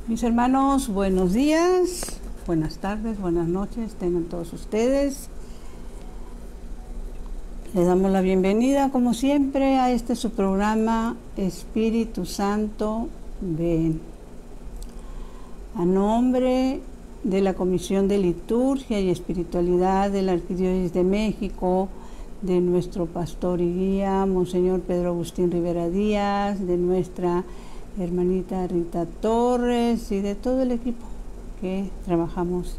Mis hermanos, buenos días, buenas tardes, buenas noches, tengan todos ustedes. Les damos la bienvenida, como siempre, a este su programa Espíritu Santo, ven. A nombre de la Comisión de Liturgia y Espiritualidad de la Arquidiócesis de México, de nuestro pastor y guía, Monseñor Pedro Agustín Rivera Díaz, de nuestra hermanita Rita Torres y de todo el equipo que trabajamos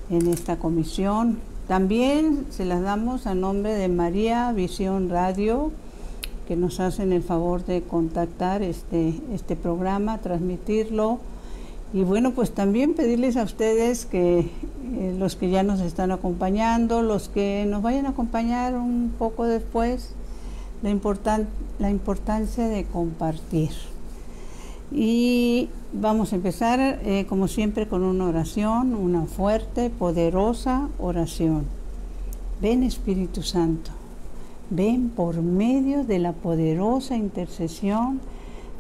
en esta comisión. También se las damos a nombre de María Visión Radio, que nos hacen el favor de contactar este programa, transmitirlo. Y bueno, pues también pedirles a ustedes que los que ya nos están acompañando, los que nos vayan a acompañar un poco después, la importancia de compartir. Y vamos a empezar, como siempre, con una oración, una fuerte, poderosa oración. Ven, Espíritu Santo, ven por medio de la poderosa intercesión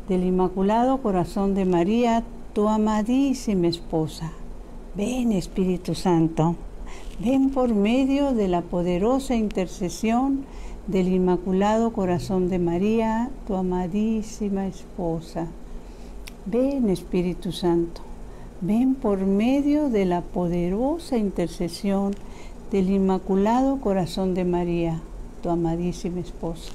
del Inmaculado Corazón de María, tu amadísima esposa. Ven, Espíritu Santo, ven por medio de la poderosa intercesión del Inmaculado Corazón de María, tu amadísima esposa. Ven, Espíritu Santo, ven por medio de la poderosa intercesión del Inmaculado Corazón de María, tu amadísima esposa.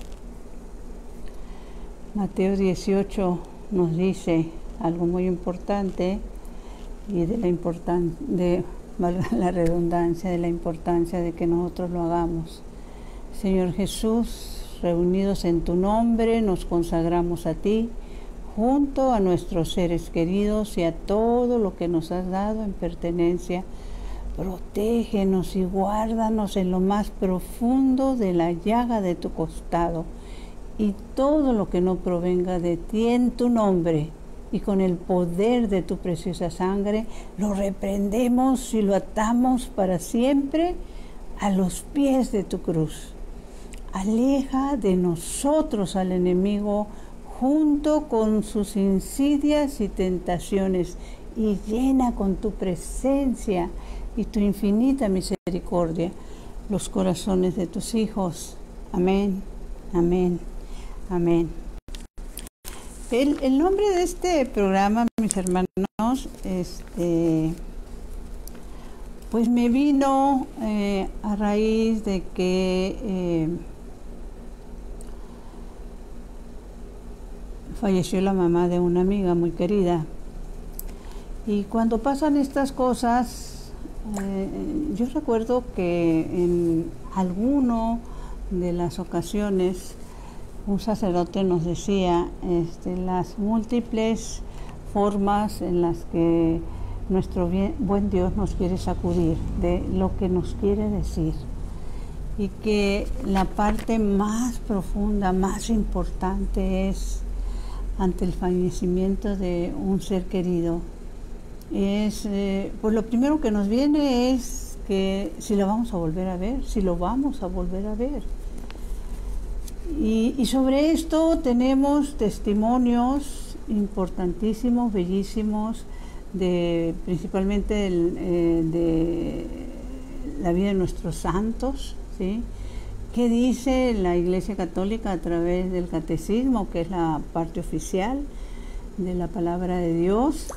Mateo 18 nos dice algo muy importante y valga la redundancia, de la importancia de que nosotros lo hagamos. Señor Jesús, reunidos en tu nombre, nos consagramos a ti, junto a nuestros seres queridos y a todo lo que nos has dado en pertenencia. Protégenos y guárdanos en lo más profundo de la llaga de tu costado, y todo lo que no provenga de ti en tu nombre y con el poder de tu preciosa sangre, lo reprendemos y lo atamos para siempre a los pies de tu cruz. Aleja de nosotros al enemigo junto con sus insidias y tentaciones, y llena con tu presencia y tu infinita misericordia los corazones de tus hijos. Amén, amén, amén. El nombre de este programa, mis hermanos, pues me vino a raíz de que falleció la mamá de una amiga muy querida. Y cuando pasan estas cosas, yo recuerdo que en alguno de las ocasiones un sacerdote nos decía las múltiples formas en las que nuestro buen Dios nos quiere sacudir de lo que nos quiere decir, y que la parte más profunda, más importante es, ante el fallecimiento de un ser querido, pues lo primero que nos viene es que si lo vamos a volver a ver, si lo vamos a volver a ver. Y sobre esto tenemos testimonios importantísimos, bellísimos, principalmente de la vida de nuestros santos, ¿sí? ¿Qué dice la Iglesia Católica a través del Catecismo, que es la parte oficial de la palabra de Dios?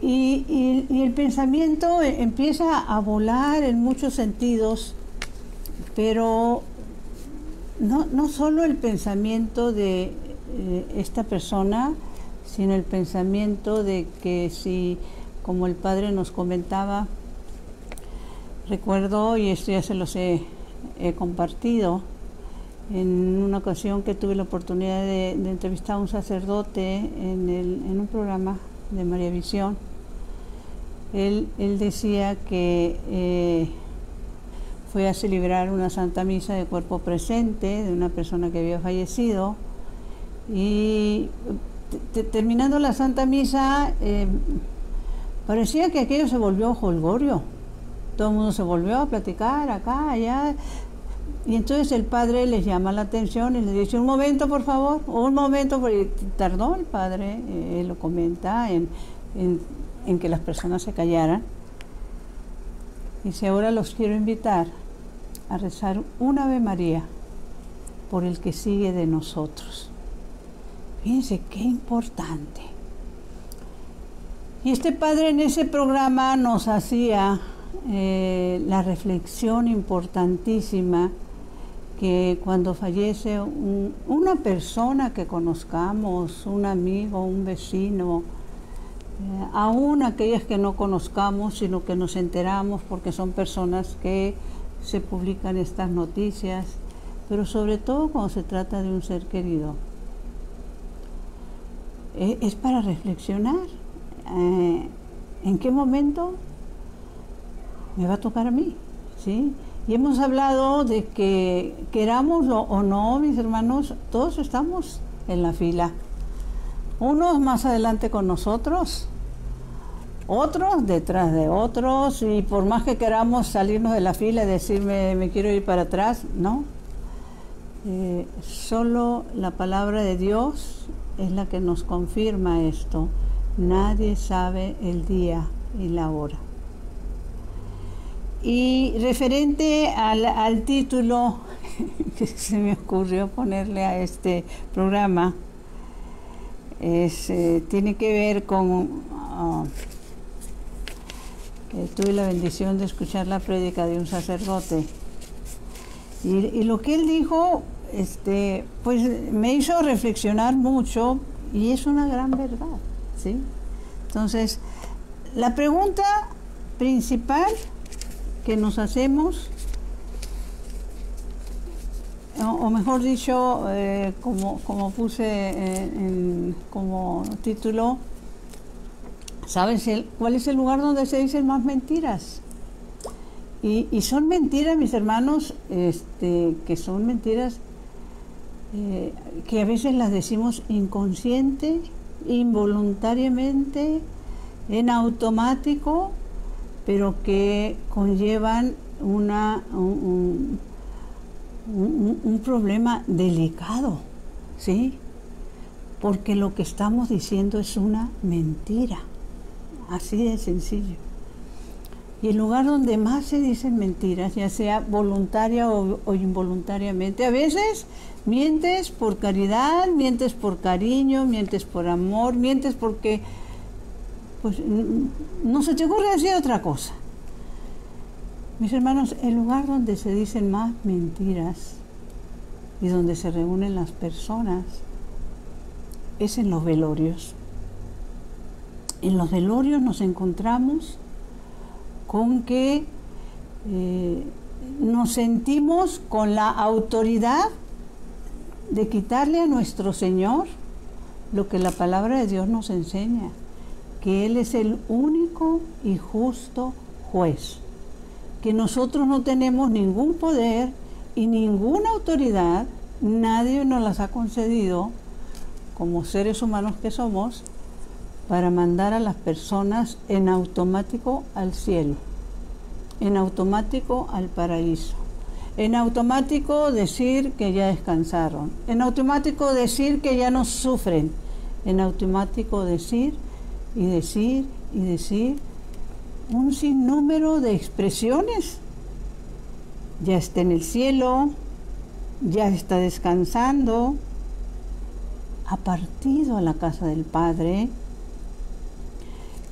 Y el pensamiento empieza a volar en muchos sentidos, pero no solo el pensamiento de esta persona, sino el pensamiento de que si, como el Padre nos comentaba, recuerdo, y esto ya se los he compartido, en una ocasión que tuve la oportunidad de entrevistar a un sacerdote en un programa de María Visión. Él decía que fue a celebrar una Santa Misa de cuerpo presente de una persona que había fallecido, y terminando la Santa Misa parecía que aquello se volvió jolgorio. Todo el mundo se volvió a platicar acá, allá, Y entonces el padre les llama la atención y les dice, un momento por favor, un momento, porque tardó el padre, él lo comenta, en que las personas se callaran. Dice, ahora los quiero invitar a rezar una Ave María por el que sigue de nosotros. Fíjense qué importante. Y este padre en ese programa nos hacía la reflexión importantísima que cuando fallece una persona que conozcamos, un amigo, un vecino, aún aquellas que no conozcamos, sino que nos enteramos porque son personas que se publican estas noticias, pero sobre todo cuando se trata de un ser querido, es para reflexionar. ¿En qué momento me va a tocar a mí? ¿Sí? Y hemos hablado de que, querámoslo o no, mis hermanos, todos estamos en la fila. Unos más adelante con nosotros, otros detrás de otros, y por más que queramos salirnos de la fila y decirme me quiero ir para atrás, no. Solo la palabra de Dios es la que nos confirma esto. Nadie sabe el día y la hora. Y referente al título que se me ocurrió ponerle a este programa, tiene que ver con que tuve la bendición de escuchar la prédica de un sacerdote y lo que él dijo pues me hizo reflexionar mucho y es una gran verdad, ¿sí? Entonces, la pregunta principal que nos hacemos, o mejor dicho, como puse como título, ¿sabes cuál es el lugar donde se dicen más mentiras? Y son mentiras, mis hermanos, que son mentiras que a veces las decimos inconsciente, involuntariamente, en automático, pero que conllevan un problema delicado, ¿sí? Porque lo que estamos diciendo es una mentira, así de sencillo. Y el lugar donde más se dicen mentiras, ya sea voluntaria o involuntariamente, a veces mientes por caridad, mientes por cariño, mientes por amor, mientes porque pues no se te ocurre decir otra cosa. Mis hermanos, el lugar donde se dicen más mentiras y donde se reúnen las personas es en los velorios. En los velorios nos encontramos con que nos sentimos con la autoridad de quitarle a nuestro Señor lo que la palabra de Dios nos enseña, que Él es el único y justo juez, que nosotros no tenemos ningún poder y ninguna autoridad, nadie nos las ha concedido como seres humanos que somos, para mandar a las personas en automático al cielo, en automático al paraíso, en automático decir que ya descansaron, en automático decir que ya no sufren, en automático decir y decir y decir un sinnúmero de expresiones. Ya está en el cielo, ya está descansando, ha partido a la casa del Padre.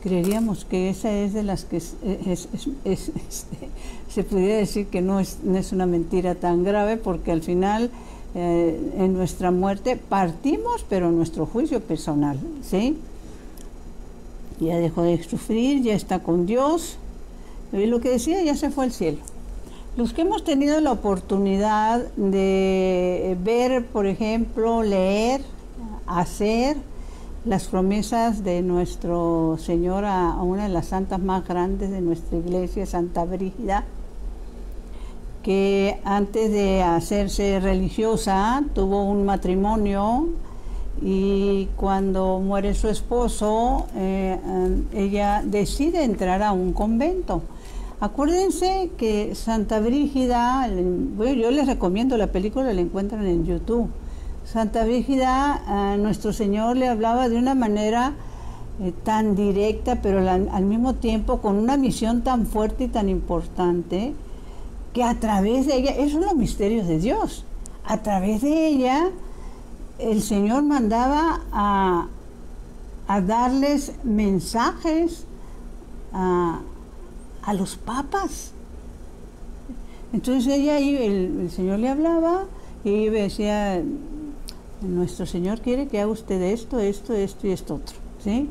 Creeríamos que esa es de las que se pudiera decir que no es una mentira tan grave, porque al final en nuestra muerte partimos, pero en nuestro juicio personal, ¿sí? Ya dejó de sufrir, ya está con Dios, y lo que decía, ya se fue al cielo. Los que hemos tenido la oportunidad de ver, por ejemplo, leer, hacer las promesas de nuestro Señor a una de las santas más grandes de nuestra iglesia, Santa Brígida, que antes de hacerse religiosa tuvo un matrimonio y cuando muere su esposo ella decide entrar a un convento. Acuérdense que Santa Brígida, bueno, yo les recomiendo la película, la encuentran en YouTube. Santa Brígida, a nuestro Señor le hablaba de una manera tan directa, pero al mismo tiempo con una misión tan fuerte y tan importante, que a través de ella, esos son los misterios de Dios, a través de ella el Señor mandaba a darles mensajes a los papas. Entonces ella, el Señor le hablaba y decía, nuestro Señor quiere que haga usted esto, esto, esto y esto otro, ¿sí?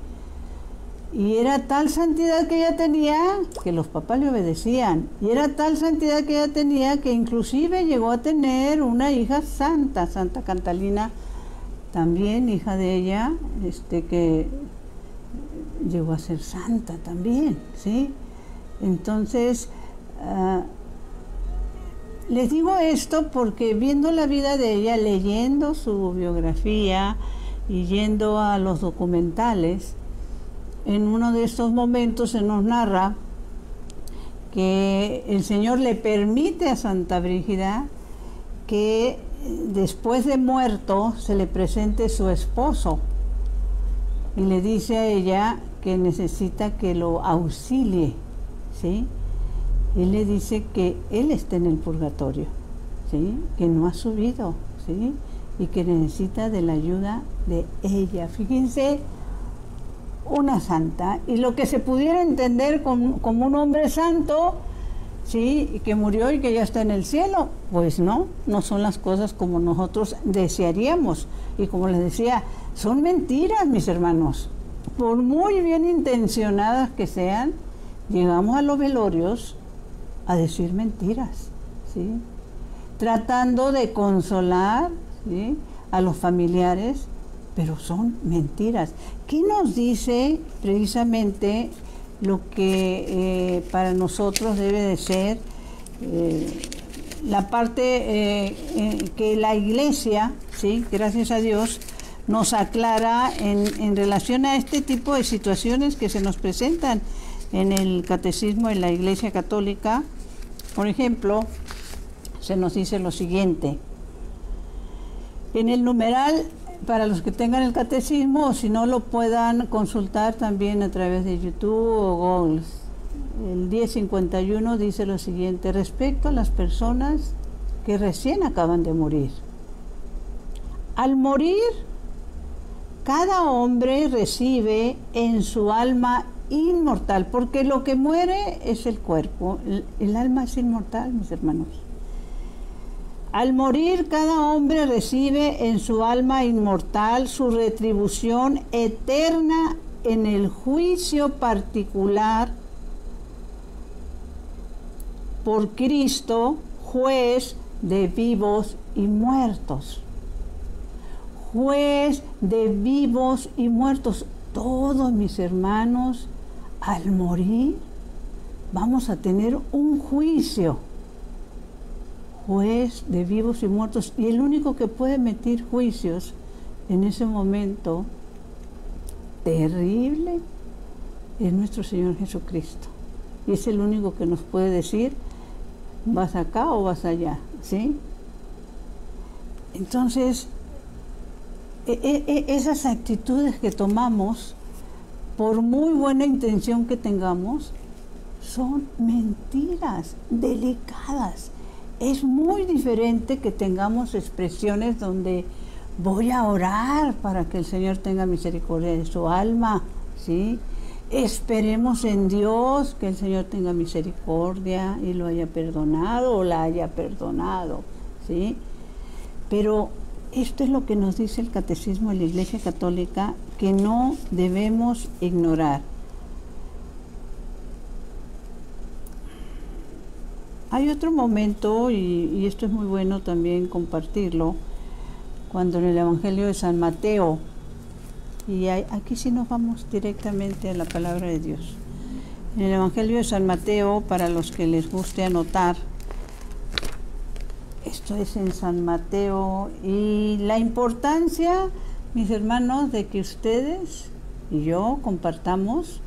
Y era tal santidad que ella tenía que los papás le obedecían, y era tal santidad que ella tenía que inclusive llegó a tener una hija santa, Santa Catalina, también hija de ella, que llegó a ser santa también, ¿sí? Entonces, les digo esto porque viendo la vida de ella, leyendo su biografía y yendo a los documentales, en uno de estos momentos se nos narra que el Señor le permite a Santa Brígida que después de muerto se le presente su esposo y le dice a ella que necesita que lo auxilie, ¿sí? Él le dice que él está en el purgatorio, ¿sí? Que no ha subido, ¿sí? Y que necesita de la ayuda de ella. Fíjense, una santa, y lo que se pudiera entender como un hombre santo, ¿sí? Y que murió y que ya está en el cielo, pues no son las cosas como nosotros desearíamos. Y como les decía, son mentiras, mis hermanos. Por muy bien intencionadas que sean, llegamos a los velorios a decir mentiras, ¿sí? Tratando de consolar, ¿sí?, a los familiares, pero son mentiras. ¿Qué nos dice precisamente lo que para nosotros debe de ser la parte que la Iglesia, ¿sí?, gracias a Dios, nos aclara en relación a este tipo de situaciones que se nos presentan en el Catecismo de la Iglesia Católica? Por ejemplo, se nos dice lo siguiente. En el numeral, para los que tengan el catecismo, o si no lo puedan consultar también a través de YouTube o Google, el 1051 dice lo siguiente: respecto a las personas que recién acaban de morir. Al morir, cada hombre recibe en su alma inmortal, porque lo que muere es el cuerpo, el alma es inmortal, mis hermanos. Al morir, cada hombre recibe en su alma inmortal su retribución eterna en el juicio particular por Cristo, juez de vivos y muertos. Juez de vivos y muertos. Todos, mis hermanos, al morir vamos a tener un juicio. Juez de vivos y muertos, y el único que puede emitir juicios en ese momento terrible es nuestro Señor Jesucristo, y es el único que nos puede decir vas acá o vas allá, ¿sí? Entonces esas actitudes que tomamos, por muy buena intención que tengamos, son mentiras delicadas. Es muy diferente que tengamos expresiones donde voy a orar para que el Señor tenga misericordia de su alma, ¿sí? Esperemos en Dios que el Señor tenga misericordia y lo haya perdonado o la haya perdonado, ¿sí? Pero esto es lo que nos dice el Catecismo de la Iglesia Católica, que no debemos ignorar. Hay otro momento, y esto es muy bueno también compartirlo, cuando en el Evangelio de San Mateo, y aquí sí nos vamos directamente a la palabra de Dios. En el Evangelio de San Mateo, para los que les guste anotar, esto es en San Mateo, y la importancia, mis hermanos, de que ustedes y yo compartamos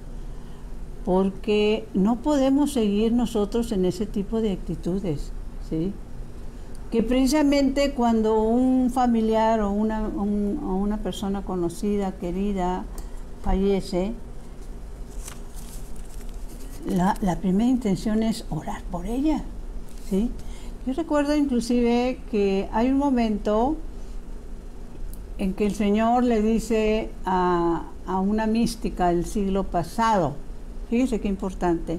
porque no podemos seguir nosotros en ese tipo de actitudes, ¿sí? Que precisamente cuando un familiar o una persona conocida, querida, fallece, la primera intención es orar por ella, ¿sí? Yo recuerdo inclusive que hay un momento en que el Señor le dice a una mística del siglo pasado, fíjese qué importante,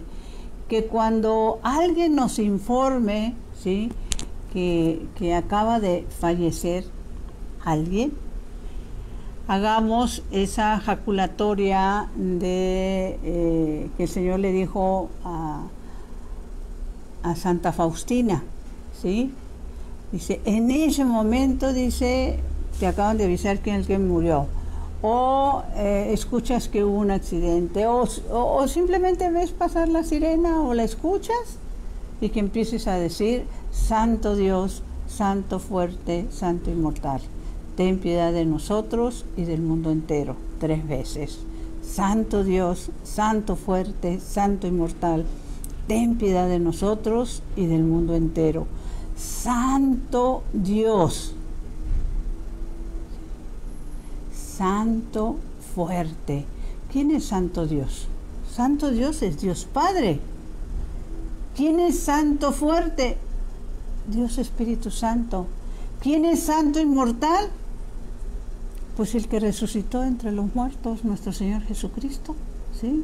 que cuando alguien nos informe, ¿sí?, que acaba de fallecer alguien, hagamos esa jaculatoria que el Señor le dijo a Santa Faustina, ¿sí? Dice, en ese momento, dice, te acaban de avisar que alguien murió, o escuchas que hubo un accidente, o simplemente ves pasar la sirena o la escuchas y que empieces a decir, Santo Dios, Santo fuerte, Santo inmortal, ten piedad de nosotros y del mundo entero, 3 veces. Santo Dios, Santo fuerte, Santo inmortal, ten piedad de nosotros y del mundo entero. Santo Dios, Santo fuerte. ¿Quién es Santo Dios? Santo Dios es Dios Padre. ¿Quién es Santo fuerte? Dios Espíritu Santo. ¿Quién es Santo inmortal? Pues el que resucitó entre los muertos, nuestro Señor Jesucristo, ¿sí?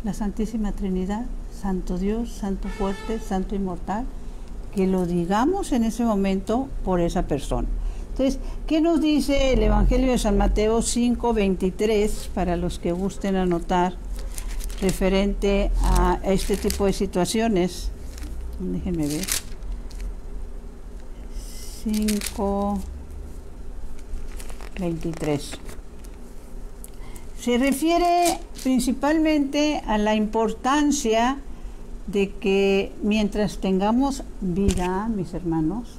La Santísima Trinidad, Santo Dios, Santo fuerte, Santo inmortal, que lo digamos en ese momento por esa persona. Entonces, ¿qué nos dice el Evangelio de San Mateo 5:23, para los que gusten anotar, referente a este tipo de situaciones? Déjenme ver. 5:23. Se refiere principalmente a la importancia de que mientras tengamos vida, mis hermanos,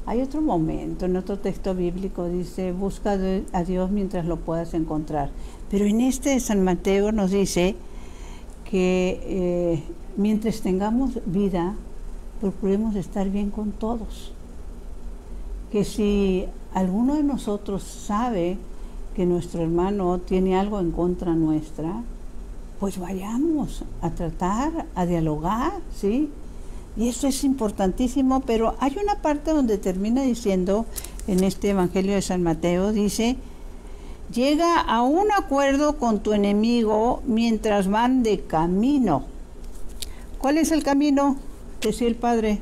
hay otro momento, en otro texto bíblico dice, busca a Dios mientras lo puedas encontrar. Pero en este de San Mateo nos dice que mientras tengamos vida, procuremos estar bien con todos. Que si alguno de nosotros sabe que nuestro hermano tiene algo en contra nuestra, pues vayamos a tratar, a dialogar, ¿sí? Y eso es importantísimo, pero hay una parte donde termina diciendo, en este Evangelio de San Mateo, dice, llega a un acuerdo con tu enemigo mientras van de camino. ¿Cuál es el camino? Decía el Padre.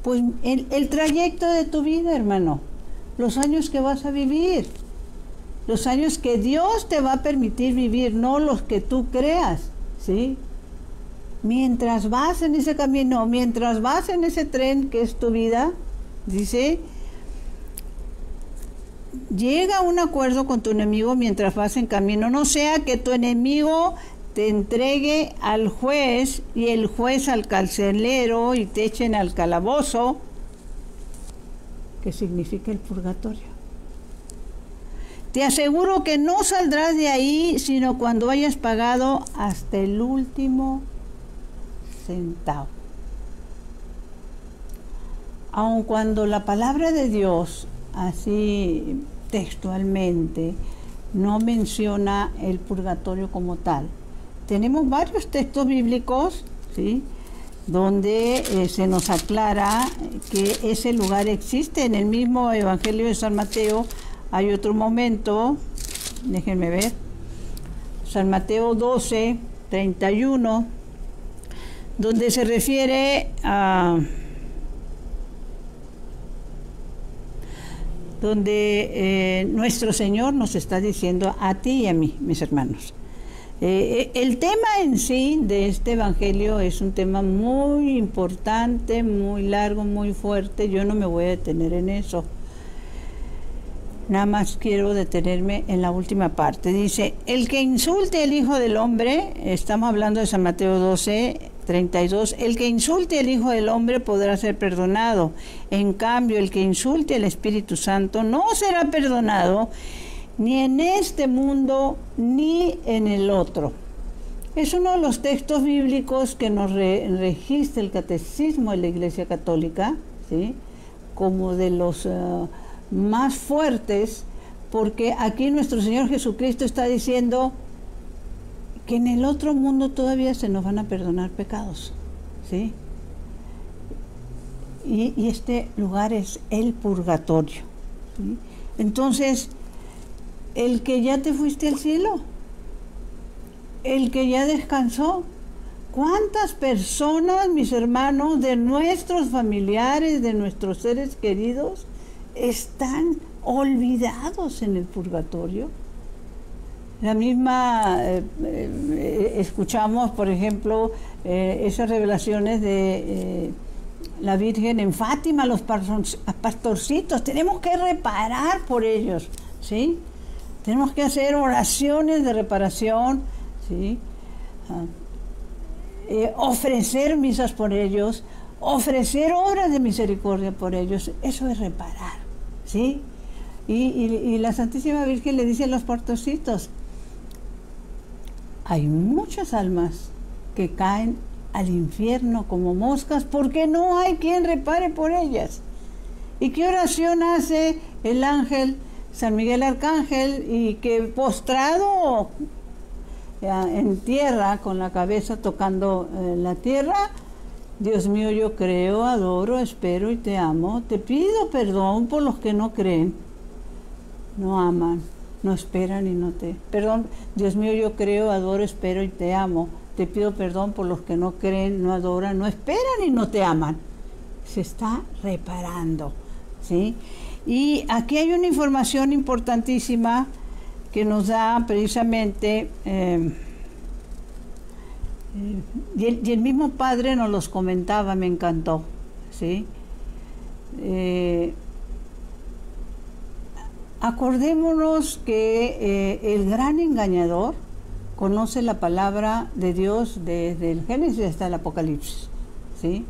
Pues el trayecto de tu vida, hermano, los años que vas a vivir, los años que Dios te va a permitir vivir, no los que tú creas, ¿sí? Mientras vas en ese camino, mientras vas en ese tren que es tu vida, dice, llega a un acuerdo con tu enemigo mientras vas en camino, no sea que tu enemigo te entregue al juez y el juez al carcelero y te echen al calabozo, que significa el purgatorio. Te aseguro que no saldrás de ahí sino cuando hayas pagado hasta el último centavo. Aun cuando la palabra de Dios, así textualmente, no menciona el purgatorio como tal, tenemos varios textos bíblicos, ¿sí?, donde se nos aclara que ese lugar existe. En el mismo Evangelio de San Mateo hay otro momento, déjenme ver, San Mateo 12:31, donde se refiere a donde nuestro Señor nos está diciendo a ti y a mí, mis hermanos. El tema en sí de este Evangelio es un tema muy importante, muy largo, muy fuerte. Yo no me voy a detener en eso. Nada más quiero detenerme en la última parte. Dice, el que insulte al Hijo del Hombre, estamos hablando de San Mateo 12:32, el que insulte al Hijo del Hombre podrá ser perdonado. En cambio, el que insulte al Espíritu Santo no será perdonado, ni en este mundo, ni en el otro. Es uno de los textos bíblicos que nos registra el Catecismo de la Iglesia Católica, ¿sí?, como de los más fuertes, porque aquí nuestro Señor Jesucristo está diciendo que en el otro mundo todavía se nos van a perdonar pecados, ¿sí? Y este lugar es el purgatorio, ¿sí? Entonces, el que ya te fuiste al cielo, el que ya descansó, ¿cuántas personas, mis hermanos, de nuestros familiares, de nuestros seres queridos, están olvidados en el purgatorio? La misma, escuchamos, por ejemplo, esas revelaciones de la Virgen en Fátima, los pastorcitos. Tenemos que reparar por ellos, ¿sí? Tenemos que hacer oraciones de reparación, ¿sí? Ofrecer misas por ellos, ofrecer obras de misericordia por ellos. Eso es reparar, ¿sí? Y la Santísima Virgen le dice a los pastorcitos: hay muchas almas que caen al infierno como moscas porque no hay quien repare por ellas. ¿Y qué oración hace el ángel San Miguel Arcángel? Y que postrado en tierra, con la cabeza tocando la tierra: Dios mío, yo creo, adoro, espero y te amo. Te pido perdón por los que no creen, no aman, no esperan y no te... Perdón, Dios mío, yo creo, adoro, espero y te amo. Te pido perdón por los que no creen, no adoran, no esperan y no te aman. Se está reparando, ¿sí? Y aquí hay una información importantísima que nos da precisamente, y el mismo padre nos los comentaba, me encantó, ¿sí? Acordémonos que el gran engañador conoce la palabra de Dios desde el Génesis hasta el Apocalipsis, ¿sí?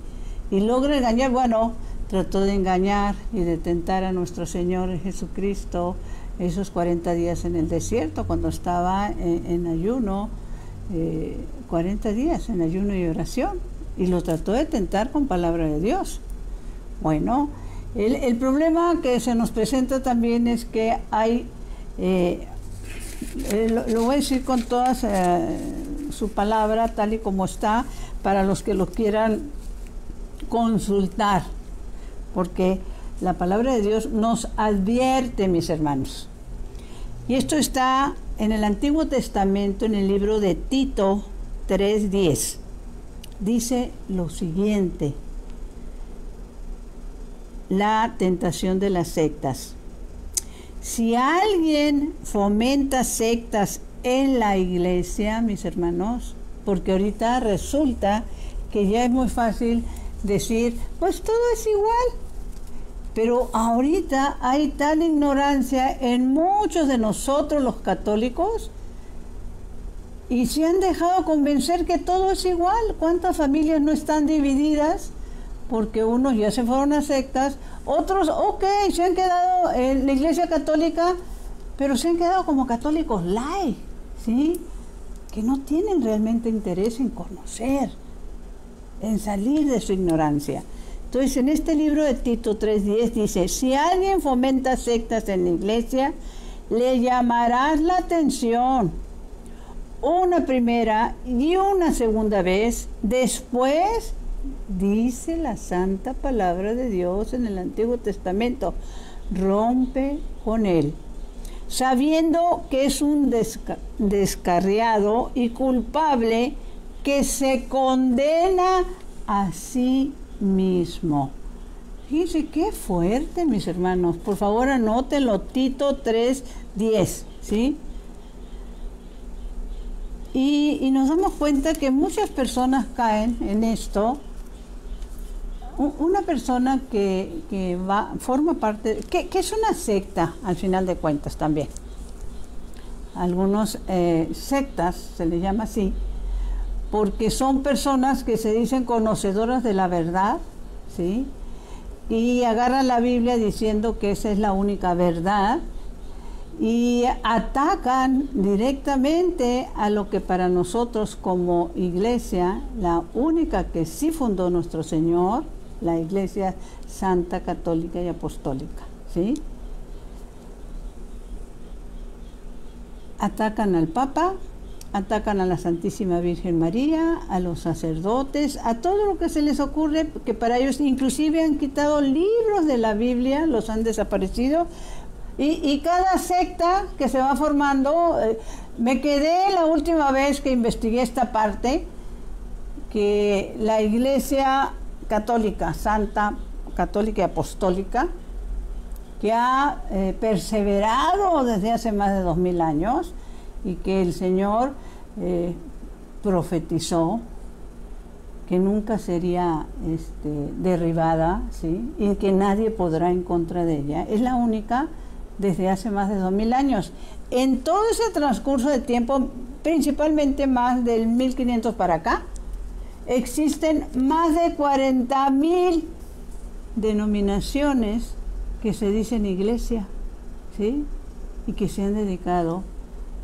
Y logra engañar, bueno, trató de engañar y de tentar a nuestro Señor Jesucristo esos 40 días en el desierto, cuando estaba en ayuno, 40 días en ayuno y oración, y lo trató de tentar con palabra de Dios. Bueno, el problema que se nos presenta también es que hay, lo voy a decir con toda su palabra, tal y como está, para los que lo quieran consultar, porque la palabra de Dios nos advierte, mis hermanos. Y esto está en el Antiguo Testamento, en el libro de Tito 3:10. Dice lo siguiente: la tentación de las sectas. Si alguien fomenta sectas en la iglesia, mis hermanos, porque ahorita resulta que ya es muy fácil decir, pues todo es igual. Pero ahorita hay tal ignorancia en muchos de nosotros los católicos y se han dejado convencer que todo es igual. ¿Cuántas familias no están divididas? Porque unos ya se fueron a sectas, otros, se han quedado en la Iglesia Católica, pero se han quedado como católicos light, ¿sí? Que no tienen realmente interés en conocer, en salir de su ignorancia. Entonces, en este libro de Tito 3:10 dice: si alguien fomenta sectas en la iglesia, le llamarás la atención una primera y una segunda vez. Después, dice la santa palabra de Dios en el Antiguo Testamento, rompe con él, sabiendo que es un descarriado y culpable que se condena a sí mismo. Fíjense qué fuerte, mis hermanos. Por favor, anótenlo, Tito 3:10, ¿sí? Y nos damos cuenta que muchas personas caen en esto. Una persona que forma parte, que es una secta, al final de cuentas también. Algunos sectas se les llama así, porque son personas que se dicen conocedoras de la verdad, ¿sí? Y agarran la Biblia diciendo que esa es la única verdad, y atacan directamente a lo que para nosotros como iglesia, la única que sí fundó nuestro Señor, la Iglesia Santa, Católica y Apostólica, ¿sí? Atacan al Papa, atacan a la Santísima Virgen María, a los sacerdotes, a todo lo que se les ocurre, que para ellos inclusive han quitado libros de la Biblia, los han desaparecido, y cada secta que se va formando, me quedé la última vez que investigué esta parte, que la Iglesia Católica, Santa, Católica y Apostólica, que ha perseverado desde hace más de 2000 años, y que el Señor profetizó que nunca sería derribada, ¿sí? Y que nadie podrá en contra de ella. Es la única desde hace más de 2000 años. En todo ese transcurso de tiempo, principalmente más del 1500 para acá, existen más de 40,000 denominaciones que se dicen iglesia, ¿sí? Y que se han dedicado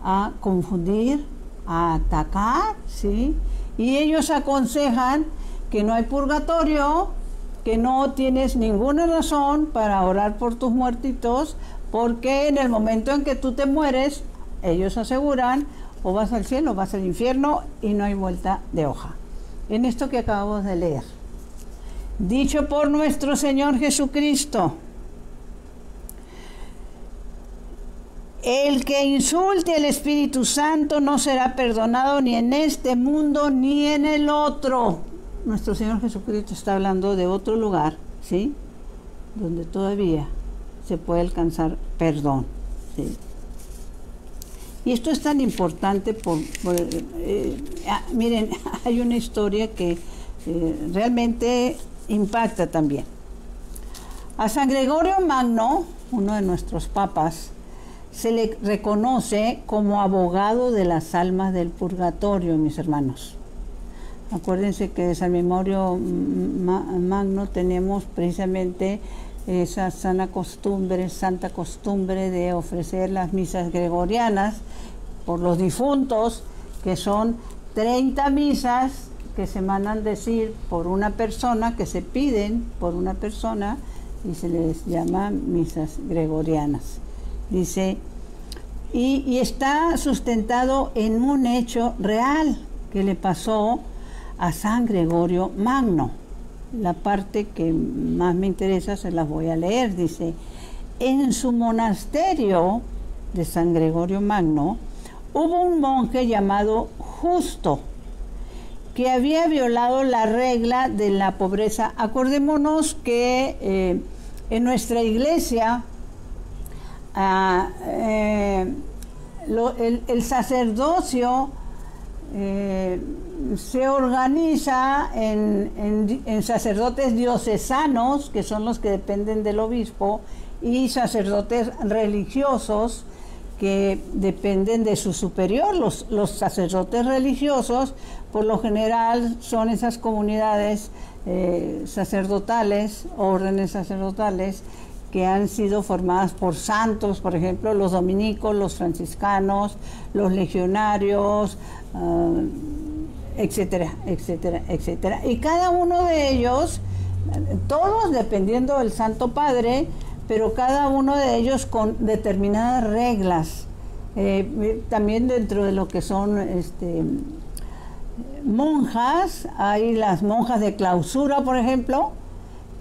a confundir, a atacar, ¿sí? Y ellos aconsejan que no hay purgatorio, que no tienes ninguna razón para orar por tus muertitos, porque en el momento en que tú te mueres, ellos aseguran, o vas al cielo o vas al infierno, y no hay vuelta de hoja. En esto que acabamos de leer, dicho por nuestro Señor Jesucristo: el que insulte al Espíritu Santo no será perdonado ni en este mundo ni en el otro. Nuestro Señor Jesucristo está hablando de otro lugar, ¿sí? Donde todavía se puede alcanzar perdón, ¿sí? Y esto es tan importante miren, hay una historia que realmente impacta también. A San Gregorio Magno, uno de nuestros papas, se le reconoce como abogado de las almas del purgatorio, mis hermanos. Acuérdense que de San Gregorio Magno tenemos precisamente esa santa costumbre de ofrecer las misas gregorianas por los difuntos, que son 30 misas que se mandan decir por una persona, que se piden por una persona, y se les llama misas gregorianas. Dice, y está sustentado en un hecho real que le pasó a San Gregorio Magno. La parte que más me interesa se las voy a leer. Dice, en su monasterio de San Gregorio Magno hubo un monje llamado Justo, que había violado la regla de la pobreza. Acordémonos que en nuestra iglesia el sacerdocio se organiza en sacerdotes diocesanos, que son los que dependen del obispo, y sacerdotes religiosos que dependen de su superior. Los sacerdotes religiosos, por lo general, son esas comunidades sacerdotales, órdenes sacerdotales, que han sido formadas por santos, por ejemplo, los dominicos, los franciscanos, los legionarios, etcétera, etcétera, etcétera. Y cada uno de ellos, todos dependiendo del Santo Padre, pero cada uno de ellos con determinadas reglas. También dentro de lo que son monjas, hay las monjas de clausura, por ejemplo,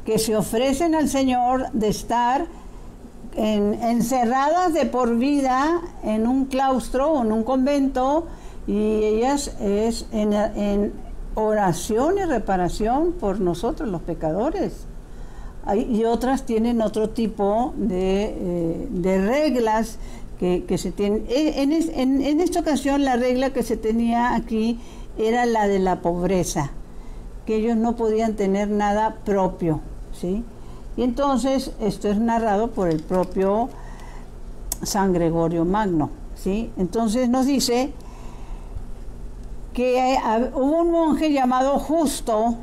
que se ofrecen al Señor de estar encerradas de por vida en un claustro o en un convento, y ellas es en oración y reparación por nosotros los pecadores. Y otras tienen otro tipo de reglas que se tienen. En esta ocasión la regla que se tenía aquí era la de la pobreza, que ellos no podían tener nada propio, ¿sí? Y entonces esto es narrado por el propio San Gregorio Magno, ¿sí? Entonces nos dice que hubo un monje llamado Justo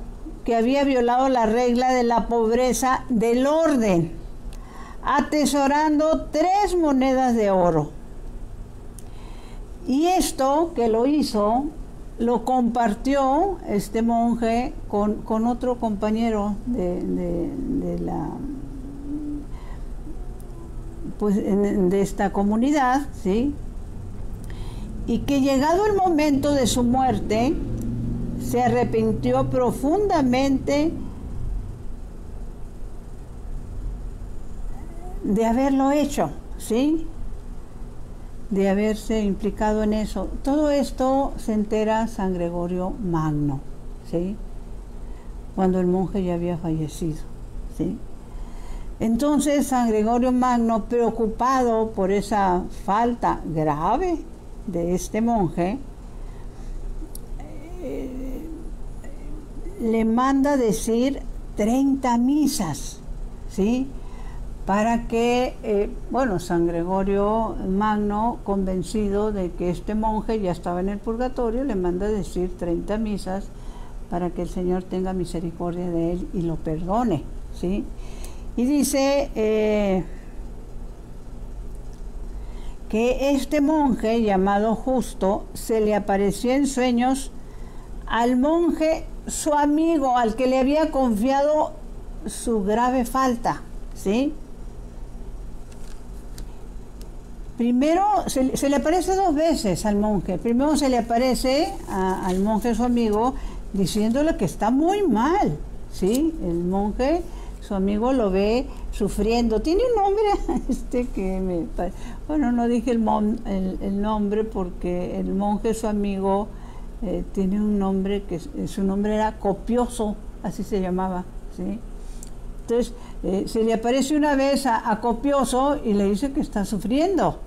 que había violado la regla de la pobreza del orden, atesorando 3 monedas de oro. Y esto que lo hizo, lo compartió este monje con otro compañero de la, pues, de esta comunidad, ¿sí? Y que llegado el momento de su muerte, se arrepintió profundamente de haberlo hecho, ¿sí? De haberse implicado en eso. Todo esto se entera San Gregorio Magno, ¿sí? Cuando el monje ya había fallecido, ¿sí? Entonces San Gregorio Magno, preocupado por esa falta grave de este monje, le manda decir 30 misas, ¿sí? Para que, bueno, San Gregorio Magno, convencido de que este monje ya estaba en el purgatorio, le manda decir 30 misas para que el Señor tenga misericordia de él y lo perdone, ¿sí? Y dice que este monje llamado Justo se le apareció en sueños al monje, su amigo, al que le había confiado su grave falta, ¿sí? Primero se le aparece 2 veces al monje. Primero se le aparece al monje, su amigo, diciéndole que está muy mal, ¿sí? El monje, su amigo, lo ve sufriendo. Tiene un nombre que bueno, no dije el nombre porque el monje, su amigo, tiene un nombre que su nombre era Copioso, así se llamaba, ¿sí? Entonces se le aparece una vez a Copioso y le dice que está sufriendo.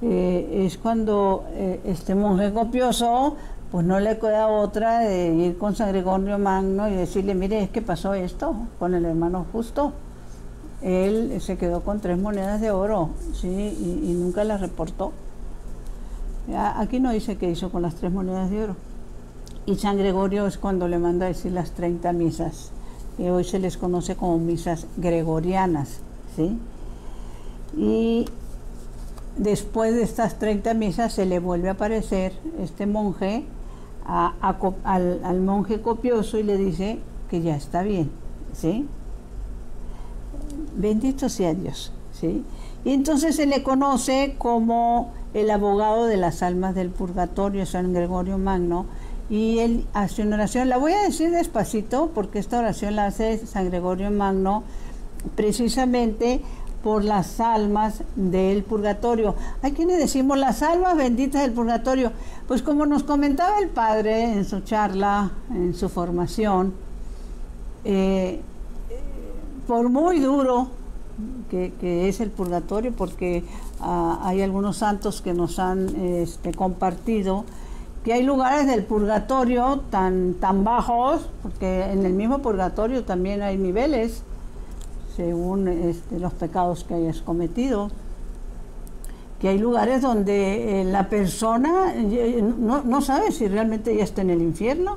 Es cuando este monje Copioso pues no le queda otra de ir con San Gregorio Magno y decirle: mire, es que pasó esto con el hermano Justo. Él se quedó con 3 monedas de oro, ¿sí? y nunca las reportó. Aquí no dice qué hizo con las 3 monedas de oro. Y San Gregorio es cuando le manda a decir las 30 misas, que hoy se les conoce como misas gregorianas, ¿sí? Y después de estas 30 misas se le vuelve a aparecer este monje al monje Copioso y le dice que ya está bien, ¿sí? Bendito sea Dios, ¿sí? Y entonces se le conoce como el abogado de las almas del purgatorio, San Gregorio Magno, y él hace una oración. La voy a decir despacito porque esta oración la hace San Gregorio Magno precisamente por las almas del purgatorio. Hay quienes decimos las almas benditas del purgatorio. Pues como nos comentaba el padre en su charla, en su formación, por muy duro que es el purgatorio, porque hay algunos santos que nos han compartido que hay lugares del purgatorio tan bajos, porque en el mismo purgatorio también hay niveles según los pecados que hayas cometido, que hay lugares donde la persona no sabe si realmente ya está en el infierno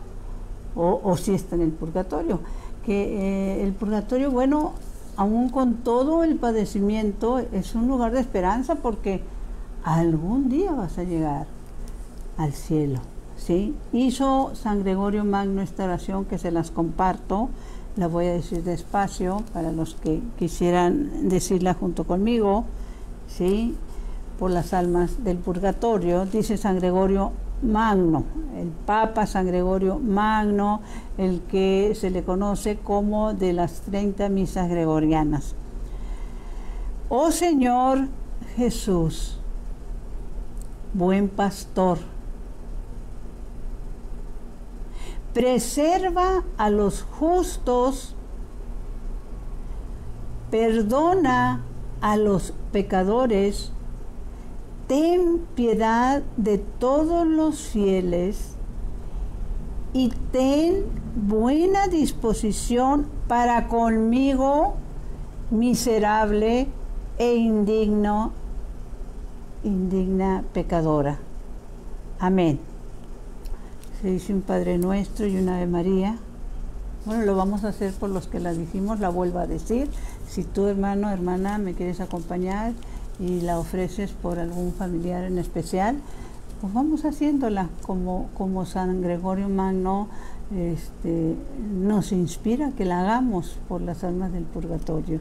o si está en el purgatorio, que el purgatorio, bueno, aún con todo el padecimiento, es un lugar de esperanza porque algún día vas a llegar al cielo, ¿sí? Hizo San Gregorio Magno esta oración que se las comparto, la voy a decir despacio para los que quisieran decirla junto conmigo, ¿sí? Por las almas del purgatorio. Dice San Gregorio Magno, el Papa San Gregorio Magno, el que se le conoce como de las 30 misas gregorianas. Oh Señor Jesús, buen pastor, preserva a los justos, perdona a los pecadores, ten piedad de todos los fieles y ten buena disposición para conmigo, miserable e indigna pecadora. Amén. Se dice un Padre Nuestro y una Ave María. Bueno, lo vamos a hacer por los que la dijimos, la vuelvo a decir. Si tú, hermano, hermana, me quieres acompañar y la ofreces por algún familiar en especial, pues vamos haciéndola como San Gregorio Magno nos inspira que la hagamos por las almas del purgatorio.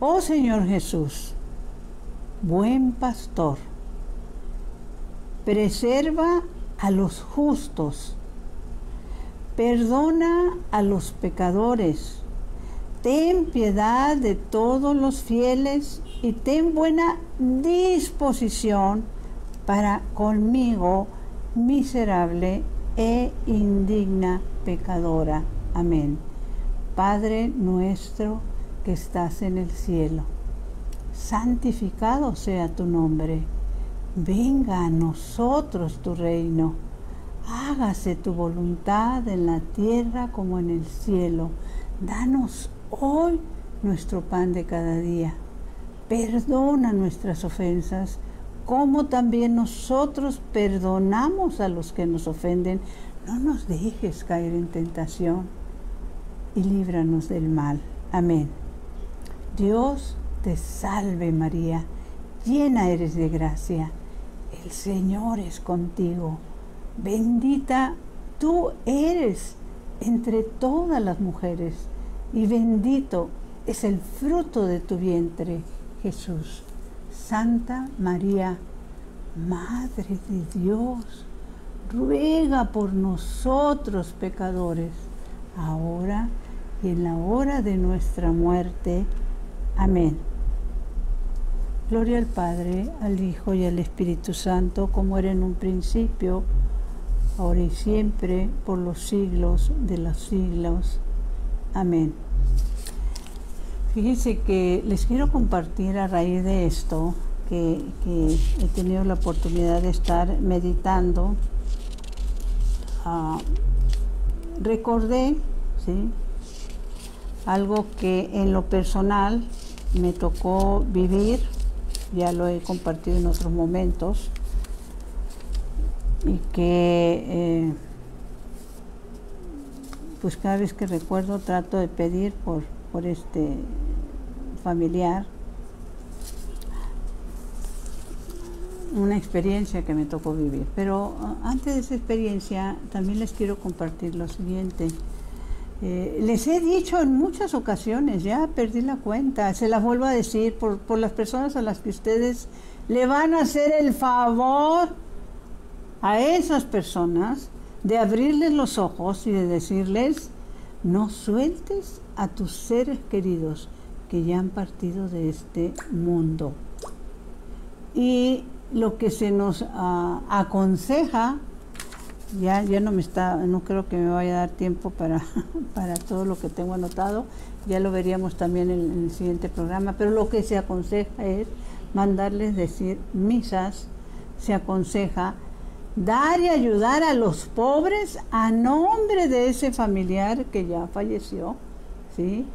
Oh Señor Jesús, buen pastor, preserva a los justos, perdona a los pecadores, ten piedad de todos los fieles y ten buena disposición para conmigo, miserable e indigna pecadora. Amén. Padre nuestro que estás en el cielo, santificado sea tu nombre. Venga a nosotros tu reino. Hágase tu voluntad en la tierra como en el cielo. Danos hoy nuestro pan de cada día. Perdona nuestras ofensas, como también nosotros perdonamos a los que nos ofenden. No nos dejes caer en tentación y líbranos del mal. Amén. Dios te salve María, llena eres de gracia, el Señor es contigo, bendita tú eres entre todas las mujeres, y bendito es el fruto de tu vientre, Jesús. Santa María, Madre de Dios, ruega por nosotros pecadores, ahora y en la hora de nuestra muerte. Amén. Gloria al Padre, al Hijo y al Espíritu Santo, como era en un principio, ahora y siempre, por los siglos de los siglos. Amén. Fíjense que les quiero compartir a raíz de esto, que he tenido la oportunidad de estar meditando. Recordé, ¿sí?, algo que en lo personal me tocó vivir, ya lo he compartido en otros momentos, y que pues cada vez que recuerdo trato de pedir por este familiar, una experiencia que me tocó vivir. Pero antes de esa experiencia también les quiero compartir lo siguiente. Les he dicho en muchas ocasiones, ya perdí la cuenta, se las vuelvo a decir por las personas a las que ustedes le van a hacer el favor a esas personas de abrirles los ojos y de decirles: no sueltes a tus seres queridos que ya han partido de este mundo. Y lo que se nos aconseja, ya no creo que me vaya a dar tiempo para todo lo que tengo anotado, ya lo veríamos también en el siguiente programa, pero lo que se aconseja es mandarles decir misas, se aconseja dar y ayudar a los pobres a nombre de ese familiar que ya falleció, ¿sí?,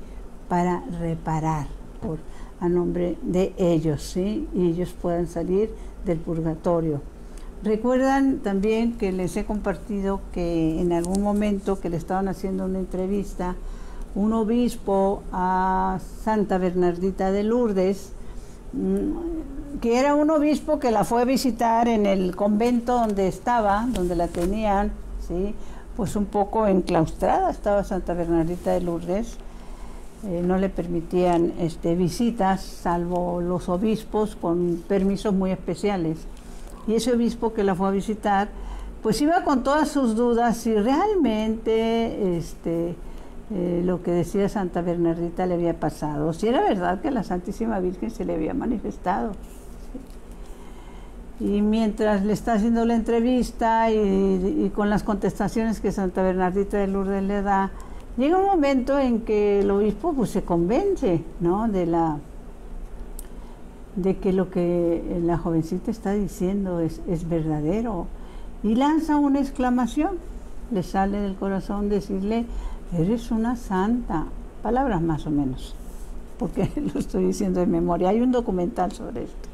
para reparar a nombre de ellos, ¿sí?, y ellos puedan salir del purgatorio. Recuerdan también que les he compartido que en algún momento que le estaban haciendo una entrevista un obispo a Santa Bernardita de Lourdes, que era un obispo que la fue a visitar en el convento donde estaba, donde la tenían, ¿sí?, pues un poco enclaustrada estaba Santa Bernardita de Lourdes. No le permitían visitas, salvo los obispos con permisos muy especiales. Y ese obispo que la fue a visitar, pues iba con todas sus dudas si realmente lo que decía Santa Bernardita le había pasado, si era verdad que la Santísima Virgen se le había manifestado. Y mientras le está haciendo la entrevista y con las contestaciones que Santa Bernardita de Lourdes le da, llega un momento en que el obispo pues se convence, ¿no?, de que lo que la jovencita está diciendo es verdadero, y lanza una exclamación, le sale del corazón decirle: eres una santa, palabras más o menos, porque lo estoy diciendo de memoria, hay un documental sobre esto.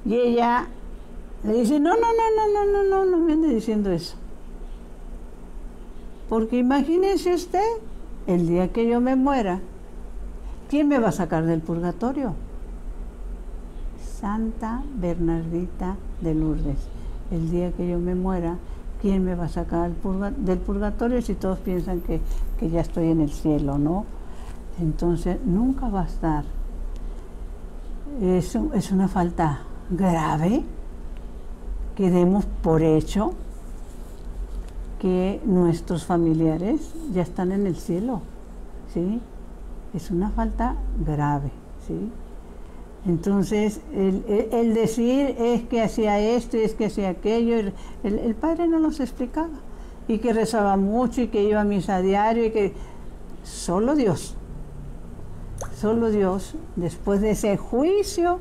Y ella Le dice, no me ande diciendo eso. Porque imagínese usted, el día que yo me muera, ¿quién me va a sacar del purgatorio? Santa Bernardita de Lourdes. El día que yo me muera, ¿quién me va a sacar del purgatorio si todos piensan que ya estoy en el cielo, ¿no? Entonces, nunca va a estar. Es una falta grave que demos por hecho que nuestros familiares ya están en el cielo, ¿sí? Es una falta grave, ¿sí? Entonces, el decir es que hacía esto y es que hacía aquello, el padre no nos explicaba, y que rezaba mucho y que iba a misa diario y que solo Dios, después de ese juicio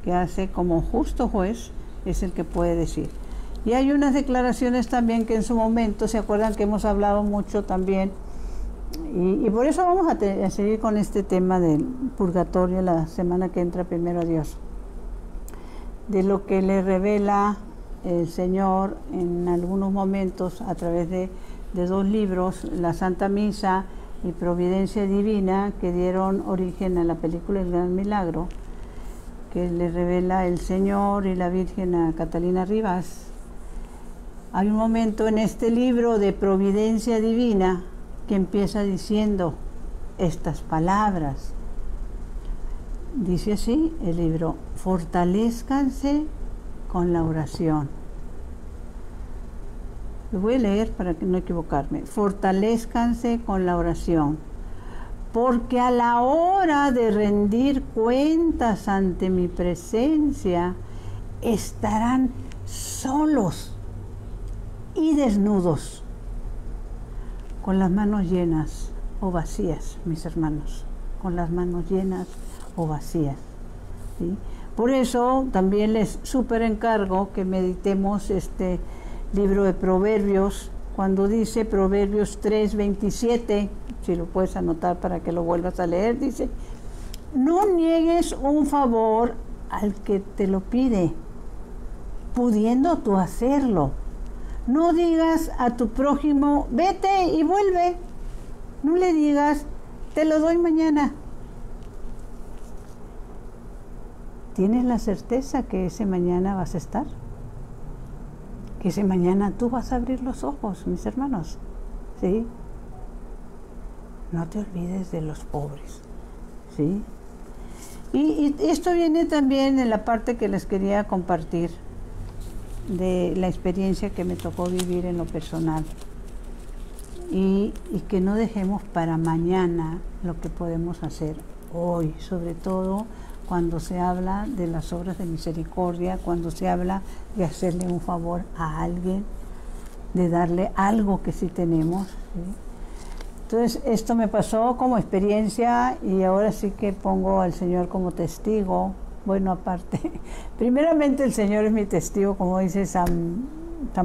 que hace como justo juez, es el que puede decir. Y hay unas declaraciones también que en su momento, ¿se acuerdan que hemos hablado mucho también? Y por eso vamos a seguir con este tema del purgatorio la semana que entra, primero Dios. De lo que le revela el Señor en algunos momentos a través de dos libros, la Santa Misa y Providencia Divina, que dieron origen a la película El Gran Milagro, que le revela el Señor y la Virgen a Catalina Rivas. Hay un momento en este libro de Providencia Divina que empieza diciendo estas palabras. Dice así el libro: fortalezcanse con la oración. Lo voy a leer para que no equivocarme. Fortalezcanse con la oración, porque a la hora de rendir cuentas ante mi presencia, estarán solos y desnudos, con las manos llenas o vacías, mis hermanos, con las manos llenas o vacías, ¿sí? Por eso también les súper encargo que meditemos este libro de Proverbios, cuando dice Proverbios 3:27, si lo puedes anotar para que lo vuelvas a leer, dice: no niegues un favor al que te lo pide, pudiendo tú hacerlo. No digas a tu prójimo, vete y vuelve. No le digas, te lo doy mañana. ¿Tienes la certeza que ese mañana vas a estar? Que ese mañana tú vas a abrir los ojos, mis hermanos, ¿sí? No te olvides de los pobres, ¿sí? Y esto viene también en la parte que les quería compartir de la experiencia que me tocó vivir en lo personal, y que no dejemos para mañana lo que podemos hacer hoy, sobre todo cuando se habla de las obras de misericordia, cuando se habla de hacerle un favor a alguien, de darle algo que sí tenemos, ¿sí? Entonces, esto me pasó como experiencia y ahora sí que pongo al Señor como testigo. Bueno, aparte, primeramente el Señor es mi testigo, como dice San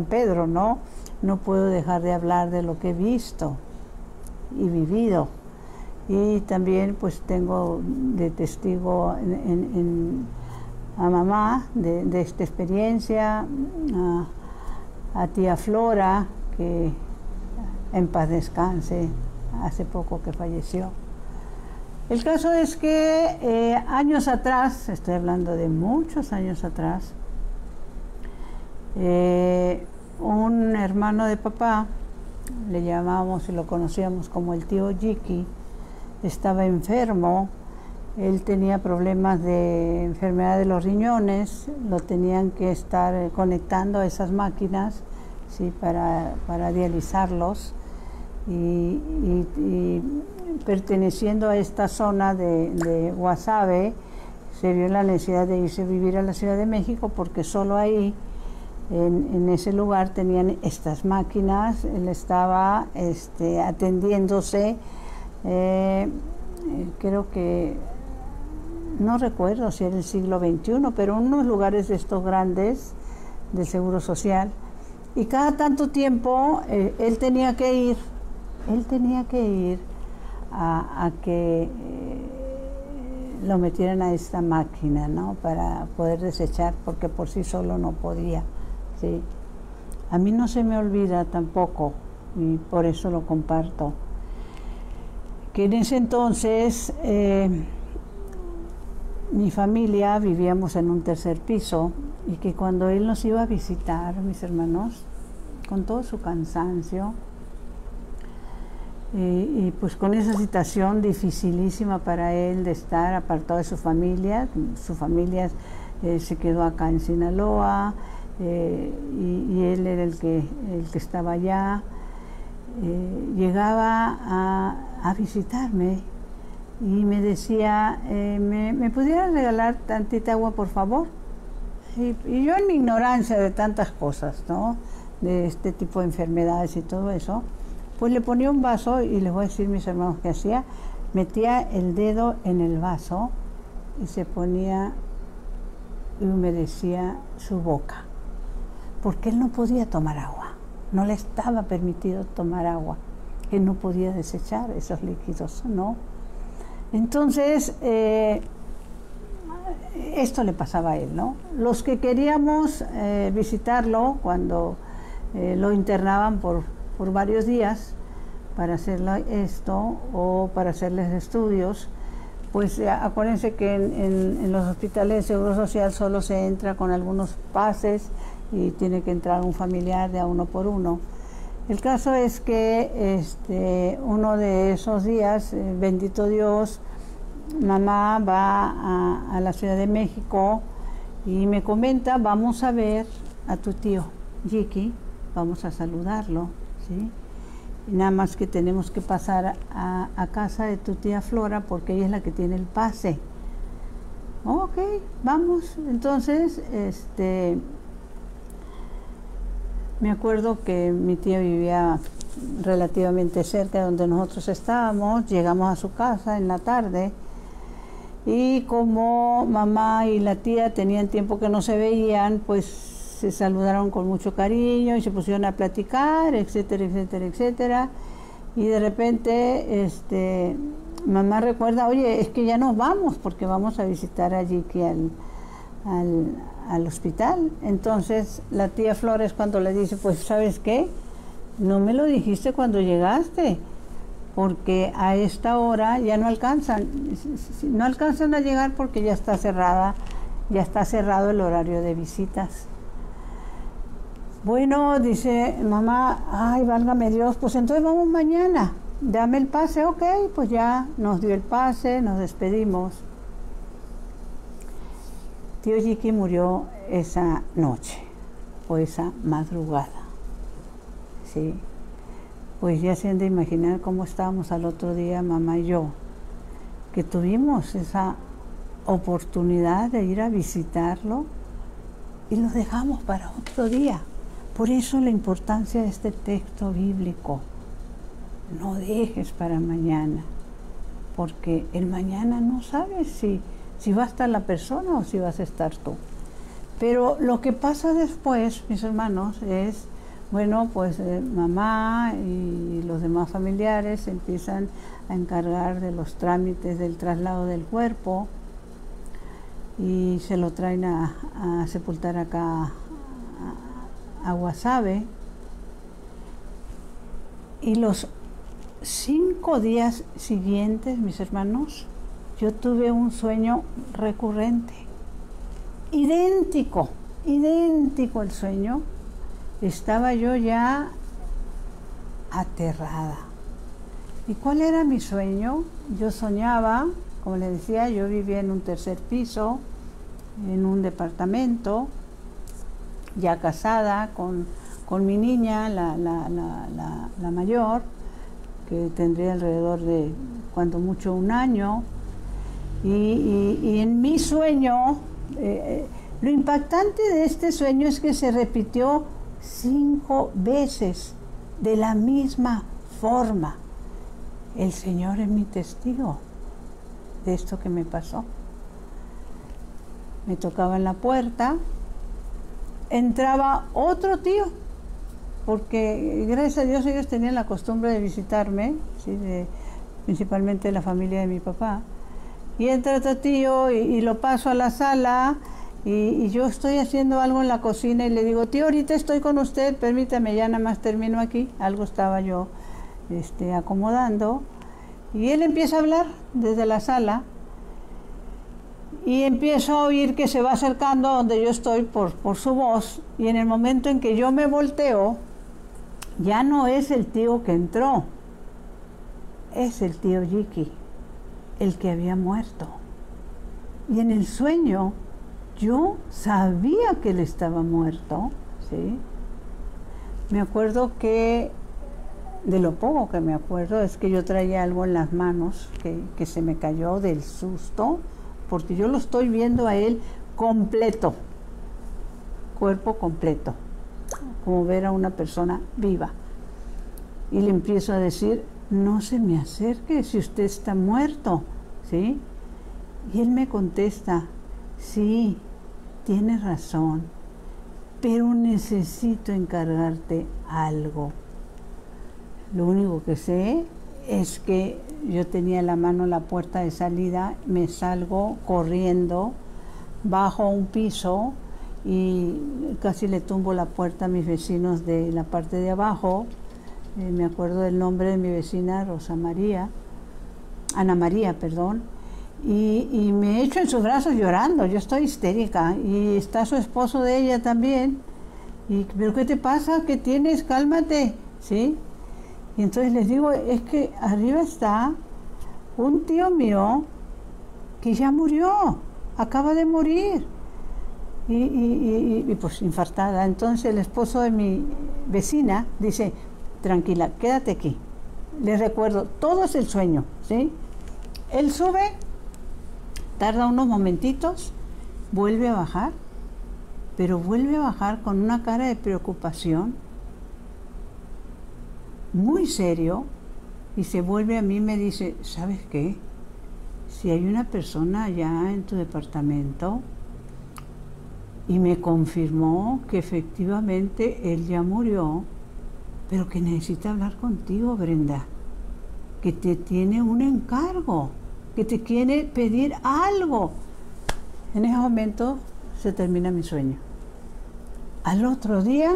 Pedro, ¿no? No puedo dejar de hablar de lo que he visto y vivido. Y también pues tengo de testigo a mamá de esta experiencia, a tía Flora, que en paz descanse, hace poco que falleció. El caso es que años atrás, estoy hablando de muchos años atrás, un hermano de papá, le llamábamos y lo conocíamos como el tío Yiki, estaba enfermo. Él tenía problemas de enfermedad de los riñones, lo tenían que estar conectando a esas máquinas, ¿sí? para dializarlos, y perteneciendo a esta zona de Guasave, se vio la necesidad de irse a vivir a la Ciudad de México, porque solo ahí, en ese lugar, tenían estas máquinas. Él estaba atendiéndose, creo que, no recuerdo si era el siglo XXI, pero en unos lugares de estos grandes del Seguro Social, y cada tanto tiempo él tenía que ir a que lo metieran a esta máquina, ¿no? Para poder desechar, porque por sí solo no podía, ¿sí? A mí no se me olvida tampoco, y por eso lo comparto, que en ese entonces mi familia vivíamos en un tercer piso, y que cuando él nos iba a visitar, mis hermanos, con todo su cansancio, y pues con esa situación dificilísima para él de estar apartado de su familia se quedó acá en Sinaloa, y él era el que estaba allá, llegaba a visitarme y me decía, ¿me pudiera regalar tantita agua, por favor? Y yo, en mi ignorancia de tantas cosas, ¿no?, de este tipo de enfermedades y todo eso, pues le ponía un vaso, y les voy a decir, mis hermanos, qué hacía. Metía el dedo en el vaso y se ponía y humedecía su boca, porque él no podía tomar agua, no le estaba permitido tomar agua, él no podía desechar esos líquidos, ¿no? Entonces, esto le pasaba a él, ¿no? Los que queríamos visitarlo cuando lo internaban por varios días para hacerle esto o para hacerles estudios, pues acuérdense que en los hospitales de Seguro Social solo se entra con algunos pases y tiene que entrar un familiar de a uno por uno. El caso es que uno de esos días, bendito Dios, mamá va a la Ciudad de México y me comenta, vamos a ver a tu tío Yiki, vamos a saludarlo, ¿sí? Nada más que tenemos que pasar a casa de tu tía Flora porque ella es la que tiene el pase. Ok, vamos. Entonces, me acuerdo que mi tía vivía relativamente cerca de donde nosotros estábamos. Llegamos a su casa en la tarde y como mamá y la tía tenían tiempo que no se veían, pues se saludaron con mucho cariño y se pusieron a platicar, etcétera, etcétera, etcétera. Y de repente mamá recuerda, oye, es que ya nos vamos porque vamos a visitar a Yiki al hospital. Entonces la tía Flores, cuando le dice, pues ¿sabes qué? No me lo dijiste cuando llegaste, porque a esta hora ya no alcanzan a llegar porque ya está cerrado el horario de visitas. Bueno, dice mamá, ay, válgame Dios, pues entonces vamos mañana, dame el pase. Ok, pues ya nos dio el pase, nos despedimos. Tío Yiki murió esa noche, o esa madrugada, ¿sí? Pues ya se han de imaginar cómo estábamos al otro día, mamá y yo, que tuvimos esa oportunidad de ir a visitarlo y lo dejamos para otro día. Por eso la importancia de este texto bíblico. No dejes para mañana, porque el mañana no sabes si va a estar la persona o si vas a estar tú. Pero lo que pasa después, mis hermanos, es, bueno, pues mamá y los demás familiares empiezan a encargar de los trámites del traslado del cuerpo y se lo traen a sepultar acá a Guasave. Y los 5 días siguientes, mis hermanos, yo tuve un sueño recurrente, idéntico el sueño. Estaba yo ya aterrada. ¿Y cuál era mi sueño? Yo soñaba, como les decía, yo vivía en un tercer piso, en un departamento, ya casada con mi niña, la mayor, que tendría alrededor de, cuando mucho, 1 año. Y en mi sueño, lo impactante de este sueño es que se repitió 5 veces de la misma forma. El Señor es mi testigo de esto que me pasó. Me tocaba en la puerta, entraba otro tío, porque gracias a Dios ellos tenían la costumbre de visitarme, ¿sí? Principalmente la familia de mi papá. Y entra tu tío y lo paso a la sala y yo estoy haciendo algo en la cocina y le digo, tío, ahorita estoy con usted, permítame, ya nada más termino aquí. Algo estaba yo acomodando. Y él empieza a hablar desde la sala y empiezo a oír que se va acercando a donde yo estoy por su voz. Y en el momento en que yo me volteo, ya no es el tío que entró, es el tío Yiki, el que había muerto. Y en el sueño yo sabía que él estaba muerto, ¿sí? Me acuerdo que, de lo poco que me acuerdo, es que yo traía algo en las manos que se me cayó del susto, porque yo lo estoy viendo a él completo, cuerpo completo, como ver a una persona viva. Y le empiezo a decir, no se me acerque si usted está muerto, ¿sí? Y él me contesta, sí, tienes razón, pero necesito encargarte algo. Lo único que sé es que yo tenía la mano en la puerta de salida, me salgo corriendo, bajo a un piso y casi le tumbo la puerta a mis vecinos de la parte de abajo. Me acuerdo del nombre de mi vecina, Ana María, perdón, y me echo en sus brazos llorando, yo estoy histérica, y está su esposo de ella también, ¿pero qué te pasa? ¿Qué tienes? Cálmate, ¿sí? Y entonces les digo, es que arriba está un tío mío que ya murió, acaba de morir, y pues infartada. Entonces el esposo de mi vecina dice, tranquila, quédate aquí. Les recuerdo, todo es el sueño, ¿sí? Él sube, tarda unos momentitos, vuelve a bajar, pero vuelve a bajar con una cara de preocupación, muy serio, y se vuelve a mí y me dice, ¿sabes qué? Si hay una persona allá en tu departamento, y me confirmó que efectivamente él ya murió, pero que necesita hablar contigo, Brenda, que te tiene un encargo, que te quiere pedir algo. En ese momento se termina mi sueño. Al otro día,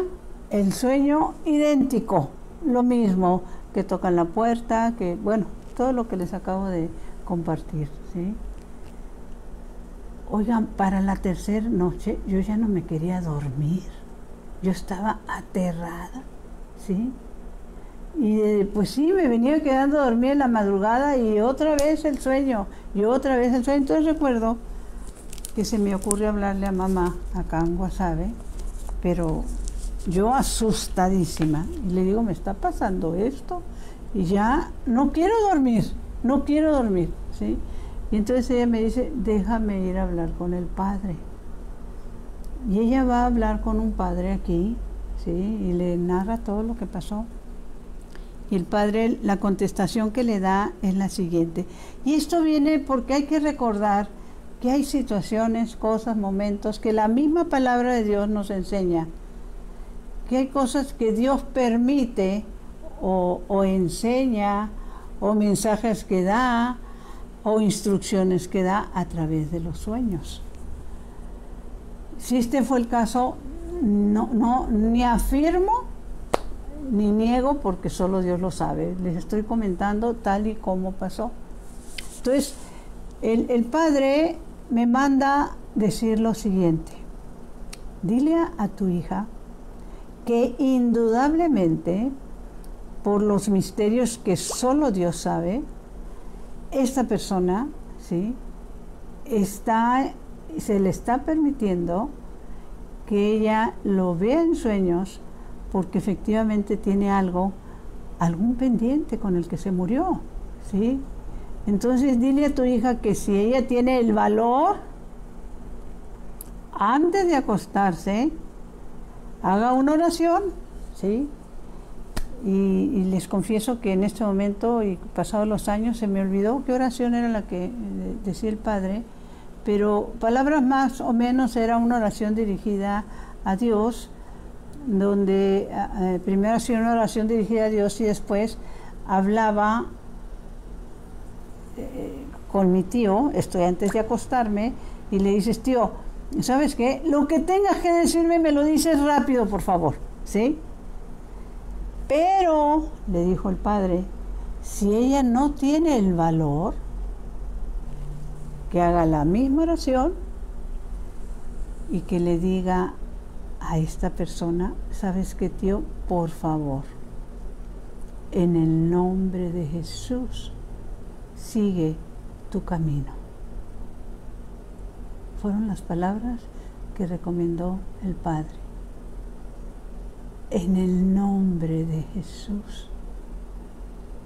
el sueño idéntico, lo mismo, que tocan la puerta, que bueno, todo lo que les acabo de compartir, ¿sí? Oigan, para la tercera noche yo ya no me quería dormir, yo estaba aterrada, ¿sí? Y pues sí, me venía quedando dormida en la madrugada y otra vez el sueño, y otra vez el sueño. Entonces recuerdo que se me ocurre hablarle a mamá acá en Guasave, pero yo asustadísima, y le digo, me está pasando esto, y ya no quiero dormir, ¿sí? Y entonces ella me dice, déjame ir a hablar con el padre. Y ella va a hablar con un padre aquí, ¿sí? Y le narra todo lo que pasó. Y el padre, la contestación que le da es la siguiente. Y esto viene porque hay que recordar que hay situaciones, cosas, momentos que la misma palabra de Dios nos enseña. Que hay cosas que Dios permite o enseña, o mensajes que da, o instrucciones que da a través de los sueños. Si este fue el caso, no, ni afirmo ni niego, porque solo Dios lo sabe. Les estoy comentando tal y como pasó. Entonces, el padre me manda decir lo siguiente: dile a tu hija que indudablemente, por los misterios que solo Dios sabe, esta persona, ¿sí?, se le está permitiendo que ella lo vea en sueños, porque efectivamente tiene algún pendiente con el que se murió, ¿sí? Entonces dile a tu hija que si ella tiene el valor, antes de acostarse, haga una oración, ¿sí? Y les confieso que en este momento, y pasados los años, se me olvidó qué oración era la que decía el padre, pero palabras más o menos era una oración dirigida a Dios, donde primero hacía una oración dirigida a Dios y después hablaba con mi tío, estoy antes de acostarme, y le dices, tío, ¿sabes qué? Lo que tengas que decirme me lo dices rápido, por favor, ¿sí? Pero, le dijo el padre, si ella no tiene el valor, que haga la misma oración y que le diga a esta persona, ¿sabes qué, tío? Por favor, en el nombre de Jesús, sigue tu camino. Fueron las palabras que recomendó el Padre. En el nombre de Jesús.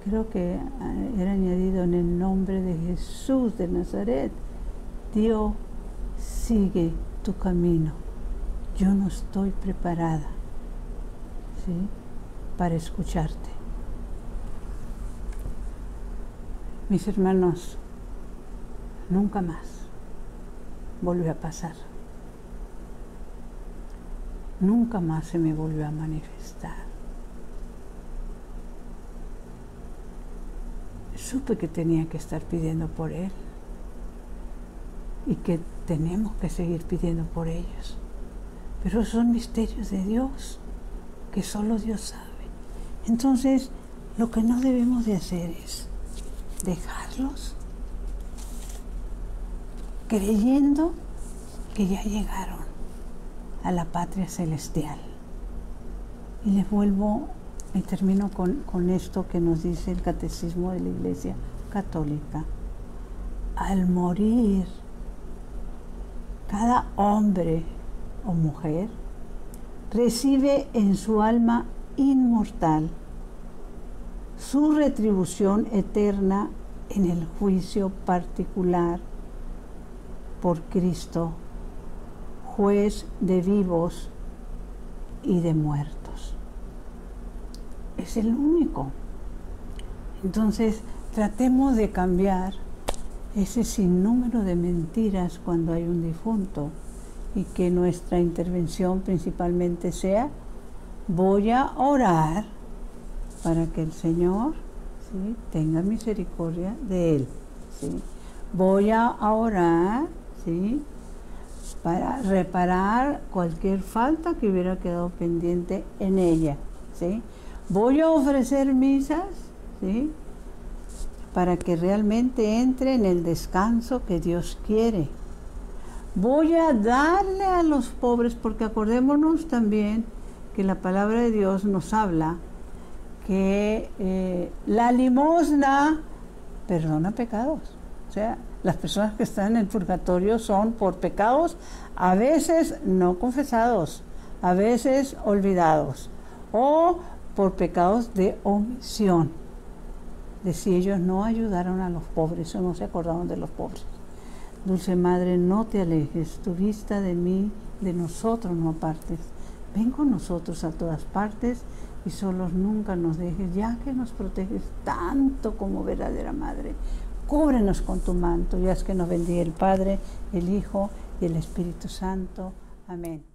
Creo que era añadido en el nombre de Jesús de Nazaret. Dios, sigue tu camino. Yo no estoy preparada, ¿sí?, para escucharte. Mis hermanos, nunca más volvió a pasar. Nunca más se me volvió a manifestar. Supe que tenía que estar pidiendo por él y que tenemos que seguir pidiendo por ellos. Pero son misterios de Dios que solo Dios sabe. Entonces, lo que no debemos de hacer es dejarlos creyendo que ya llegaron a la patria celestial. Y les vuelvo y termino con esto que nos dice el Catecismo de la Iglesia Católica. Al morir, cada hombre o mujer recibe en su alma inmortal su retribución eterna en el juicio particular por Cristo, juez de vivos y de muertos. Es el único. Entonces, tratemos de cambiar ese sinnúmero de mentiras cuando hay un difunto y que nuestra intervención principalmente sea: voy a orar para que el Señor, ¿sí?, tenga misericordia de él, ¿sí? Voy a orar, ¿sí?, para reparar cualquier falta que hubiera quedado pendiente en ella, ¿sí? Voy a ofrecer misas, ¿sí?, para que realmente entre en el descanso que Dios quiere. Voy a darle a los pobres, porque acordémonos también que la palabra de Dios nos habla que la limosna perdona pecados. O sea, las personas que están en el purgatorio son por pecados a veces no confesados, a veces olvidados, o por pecados de omisión, de si ellos no ayudaron a los pobres o no se acordaron de los pobres. Dulce Madre, no te alejes, tu vista de mí, de nosotros no apartes. Ven con nosotros a todas partes y solos nunca nos dejes, ya que nos proteges tanto como verdadera Madre. Cúbrenos con tu manto y haz que nos bendiga el Padre, el Hijo y el Espíritu Santo. Amén.